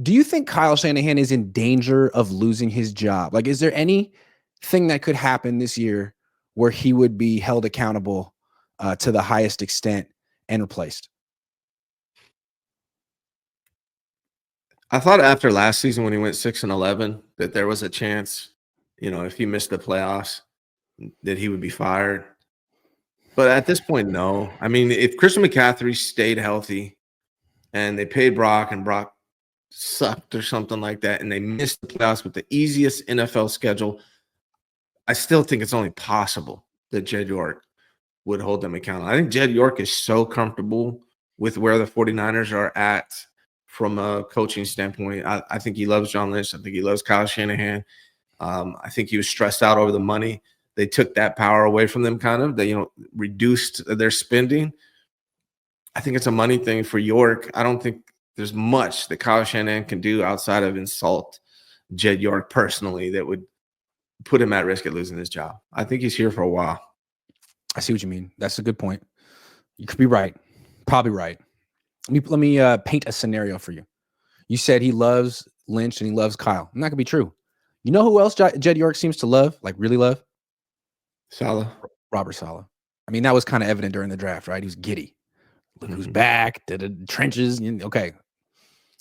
Do you think Kyle Shanahan is in danger of losing his job? Like, is there anything that could happen this year where he would be held accountable to the highest extent and replaced? I thought after last season when he went 6-11 that there was a chance, if he missed the playoffs, that he would be fired. But at this point, no. I mean, if Christian McCaffrey stayed healthy and they paid Brock and Brock sucked or something like that, and they missed the playoffs with the easiest NFL schedule, I still think it's only possible that Jed York would hold them accountable. I think Jed York is so comfortable with where the 49ers are at from a coaching standpoint. I think he loves John Lynch. I think he loves Kyle Shanahan. I think he was stressed out over the money. They took that power away from them, kind of. They, reduced their spending. I think it's a money thing for York. I don't think there's much that Kyle Shanahan can do outside of insult Jed York personally that would put him at risk of losing his job. I think he's here for a while. I see what you mean. That's a good point. You could be right. Probably right. Let me paint a scenario for you. You said he loves Lynch and he loves Kyle. Not gonna be true. You know who else Jed York seems to love, like really love? Saleh. Robert Saleh. I mean, that was kind of evident during the draft, right? He was giddy. Look who's back, the trenches. Okay.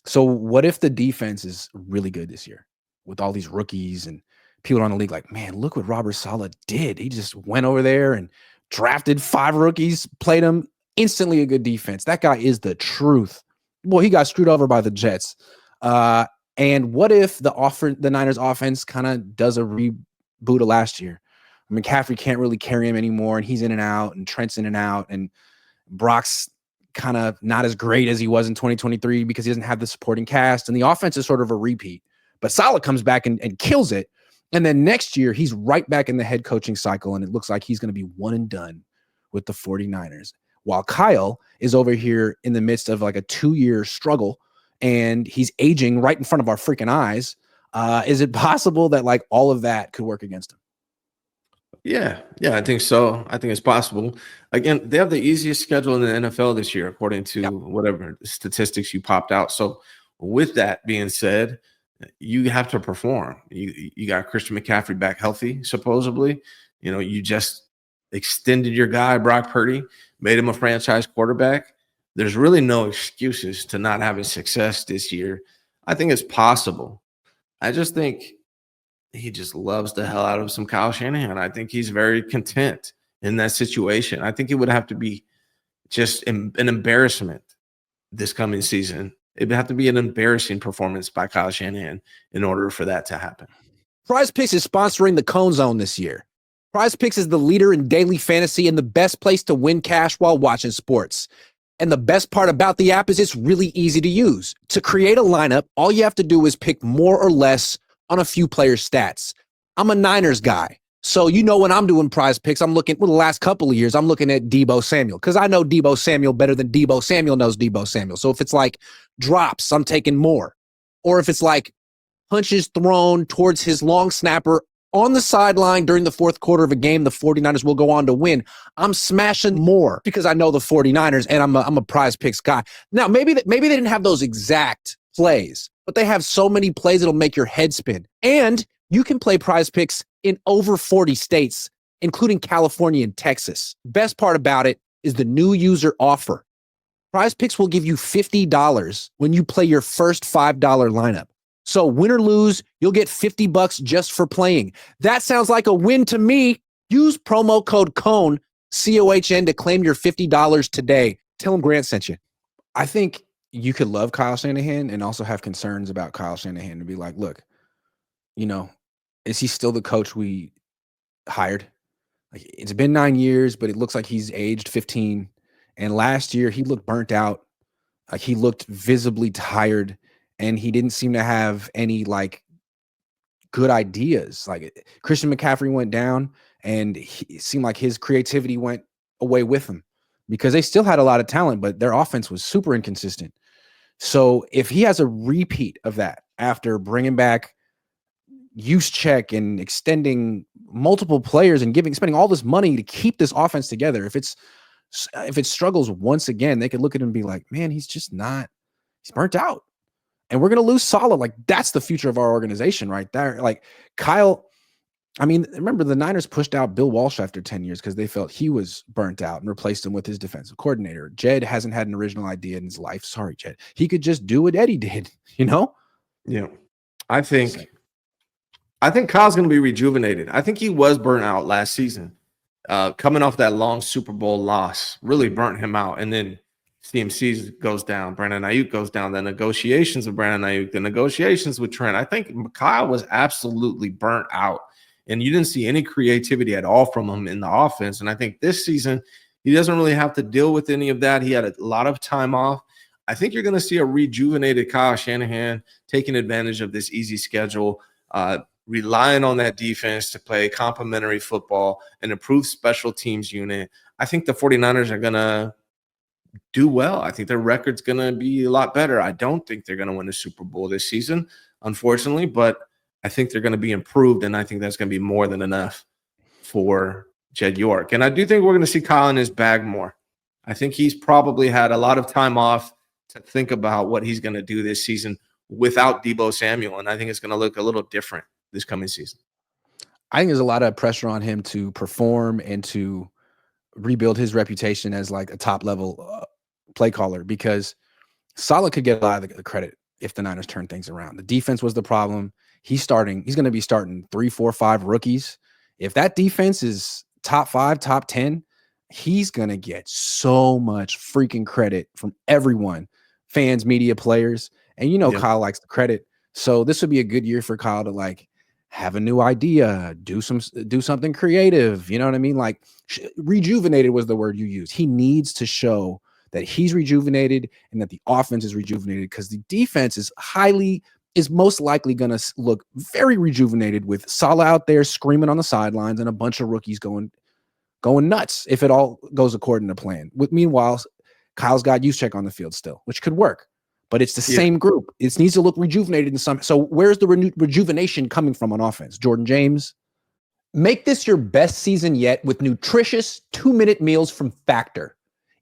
So what if the defense is really good this year with all these rookies and people around the league like, man, look what Robert Saleh did. He just went over there and drafted 5 rookies, played them, instantly a good defense. That guy is the truth. Well, he got screwed over by the Jets. And what if the Niners offense kind of does a reboot of last year? McCaffrey can't really carry him anymore, and he's in and out, and Trent's in and out, and Brock's kind of not as great as he was in 2023 because he doesn't have the supporting cast, and the offense is sort of a repeat. But Saleh comes back and kills it, and then next year he's right back in the head coaching cycle, and it looks like he's going to be one and done with the 49ers, while Kyle is over here in the midst of like a 2-year struggle, and he's aging right in front of our freaking eyes. Is it possible that like all of that could work against him? Yeah, I think so. I think it's possible. Again, they have the easiest schedule in the NFL this year, according to whatever statistics you popped out. So, with that being said, you have to perform. You got Christian McCaffrey back healthy, supposedly. You just extended your guy, Brock Purdy, made him a franchise quarterback. There's really no excuses to not having success this year. I think it's possible. I just think he just loves the hell out of some Kyle Shanahan. I think he's very content in that situation. I think it would have to be just an embarrassment this coming season. It would have to be an embarrassing performance by Kyle Shanahan in order for that to happen. PrizePicks is sponsoring the Cohn Zone this year. PrizePicks is the leader in daily fantasy and the best place to win cash while watching sports. And the best part about the app is it's really easy to use. To create a lineup, all you have to do is pick more or less on a few players' stats. I'm a Niners guy. So when I'm doing PrizePicks, I'm looking, the last couple of years, I'm looking at Deebo Samuel because I know Deebo Samuel better than Deebo Samuel knows Deebo Samuel. So if it's like drops, I'm taking more. Or if it's like punches thrown towards his long snapper on the sideline during the fourth quarter of a game, the 49ers will go on to win. I'm smashing more because I know the 49ers and I'm a PrizePicks guy. Now, maybe they didn't have those exact plays, but they have so many plays that'll make your head spin. And you can play PrizePicks in over 40 states, including California and Texas. Best part about it is the new user offer. PrizePicks will give you $50 when you play your first $5 lineup. So win or lose, you'll get $50 just for playing. That sounds like a win to me. Use promo code COHN, COHN, to claim your $50 today. Tell them Grant sent you. I think you could love Kyle Shanahan and also have concerns about Kyle Shanahan and be like, look, is he still the coach we hired? Like, it's been 9 years, but it looks like he's aged 15. And last year he looked burnt out. Like, he looked visibly tired and he didn't seem to have any like good ideas. Like, Christian McCaffrey went down and it seemed like his creativity went away with him because they still had a lot of talent, but their offense was super inconsistent. So if he has a repeat of that after bringing back Juszczyk and extending multiple players and spending all this money to keep this offense together, if it struggles once again, they could look at him and be like, man, he's burnt out. and we're going to lose Saleh. Like, that's the future of our organization right there. Like, Kyle, I mean, remember the Niners pushed out Bill Walsh after 10 years because they felt he was burnt out and replaced him with his defensive coordinator. Jed hasn't had an original idea in his life. Sorry, Jed. He could just do what Eddie did, you know? Yeah. I think Kyle's going to be rejuvenated. I think he was burnt out last season. Coming off that long Super Bowl loss really burnt him out. And then CMC goes down. Brandon Ayuk goes down. The negotiations with Brandon Ayuk, the negotiations with Trent. I think Kyle was absolutely burnt out. And you didn't see any creativity at all from him in the offense. And I think this season, he doesn't really have to deal with any of that. He had a lot of time off. I think you're going to see a rejuvenated Kyle Shanahan taking advantage of this easy schedule, relying on that defense to play complementary football and improve special teams unit. I think the 49ers are going to do well. I think their record's going to be a lot better. I don't think they're going to win a Super Bowl this season, unfortunately, but I think they're going to be improved, and I think that's going to be more than enough for Jed York. And I do think we're going to see Kyle in his bag more. I think he's probably had a lot of time off to think about what he's going to do this season without Deebo Samuel, and I think it's going to look a little different this coming season. I think there's a lot of pressure on him to perform and to rebuild his reputation as like a top level play caller, because Saleh could get a lot of the credit if the Niners turn things around. The defense was the problem. He's going to be starting 3, 4, 5 rookies. If that defense is top 5, top 10, he's going to get so much freaking credit from everyone, fans, media, players. And Kyle likes the credit. So this would be a good year for Kyle to like have a new idea, do something creative. You know what I mean? Like, rejuvenated was the word you used. He needs to show that he's rejuvenated and that the offense is rejuvenated, because the defense is most likely going to look very rejuvenated with Saleh out there screaming on the sidelines and a bunch of rookies going nuts if it all goes according to plan. Meanwhile, Kyle's got Juszczyk on the field still, which could work, but it's the same group. It needs to look rejuvenated in some. So where's the rejuvenation coming from on offense? Jordan James. Make this your best season yet with nutritious 2-minute meals from Factor.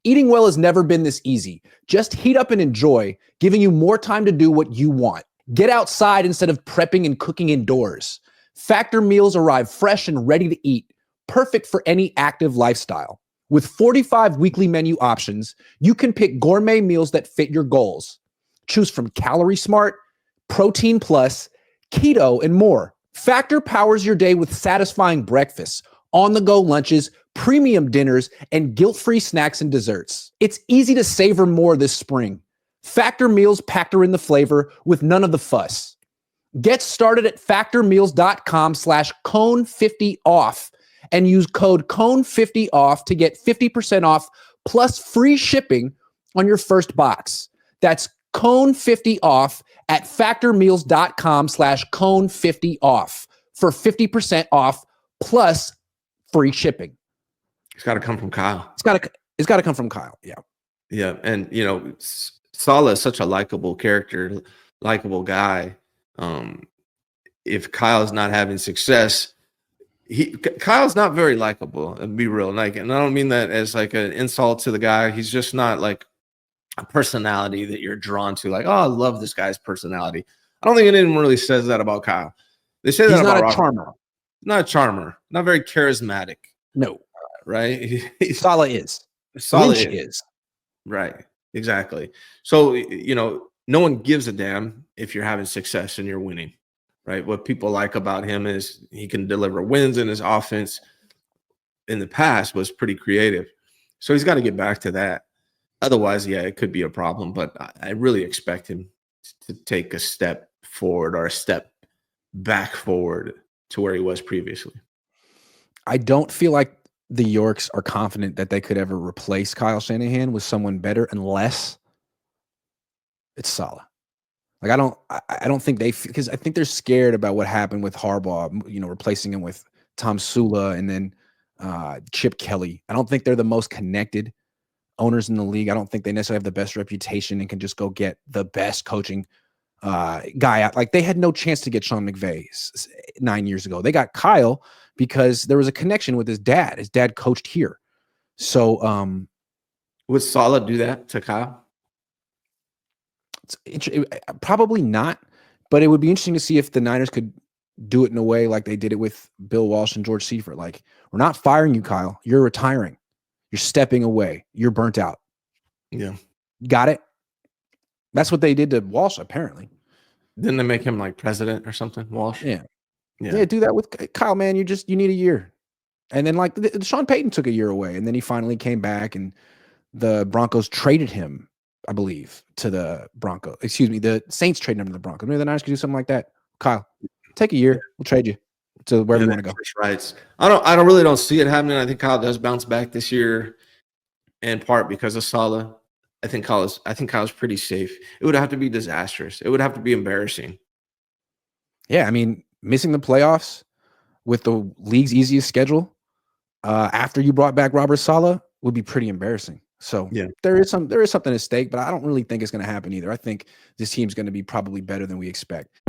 Eating well has never been this easy. Just heat up and enjoy, giving you more time to do what you want. Get outside instead of prepping and cooking indoors. Factor meals arrive fresh and ready to eat, perfect for any active lifestyle. With 45 weekly menu options, you can pick gourmet meals that fit your goals. Choose from Calorie Smart, Protein Plus, Keto, and more. Factor powers your day with satisfying breakfasts, on-the-go lunches, premium dinners, and guilt-free snacks and desserts. It's easy to savor more this spring. Factor meals factor in the flavor with none of the fuss. Get started at factormeals.com/Cohn50off and use code Cohn50off to get 50% off plus free shipping on your first box. That's Cohn50off at factormeals.com/Cohn50off for 50% off plus free shipping. It's got to come from Kyle. It's got to come from Kyle. Yeah. Yeah. And, Saleh is such a likable character, likable guy. If Kyle's not having success, Kyle's not very likable, and be real. Like, and I don't mean that as like an insult to the guy. He's just not like a personality that you're drawn to. Like, oh, I love this guy's personality. I don't think anyone really says that about Kyle. They say that about He's not a charmer. Not a charmer. Not very charismatic. No. Right? Saleh is. Saleh is. Right. Exactly. So, no one gives a damn if you're having success and you're winning, right? What people like about him is he can deliver wins, and his offense in the past was pretty creative. So he's got to get back to that. Otherwise, yeah, it could be a problem, but I really expect him to take a step forward or a step back forward to where he was previously. I don't feel like the Yorks are confident that they could ever replace Kyle Shanahan with someone better unless it's Saleh. Like, I don't think because I think they're scared about what happened with Harbaugh, replacing him with Tom Sula and then Chip Kelly. I don't think they're the most connected owners in the league. I don't think they necessarily have the best reputation and can just go get the best coaching guy out. Like, they had no chance to get Sean McVay 9 years ago. They got Kyle because there was a connection with his dad. His dad coached here. So would Saleh do that to Kyle? Probably not, but it would be interesting to see if the Niners could do it in a way like they did it with Bill Walsh and George Seifert. Like, we're not firing you, Kyle. You're retiring. You're stepping away. You're burnt out. Yeah. Got it? That's what they did to Walsh, apparently. Didn't they make him like president or something, Walsh? Yeah. Do that with Kyle, man. You need a year. And then like Sean Payton took a year away, and then he finally came back, and the Broncos traded him, I believe, to the Broncos. Excuse me, the Saints traded him to the Broncos. Maybe the Niners could do something like that. Kyle, take a year. We'll trade you to wherever you want to go. Rights. I really don't see it happening. I think Kyle does bounce back this year, in part because of Saleh. I think Kyle's pretty safe. It would have to be disastrous. It would have to be embarrassing. Yeah, I mean, missing the playoffs with the league's easiest schedule after you brought back Robert Saleh would be pretty embarrassing. So there is something at stake, but I don't really think it's going to happen either. I think this team's going to be probably better than we expect.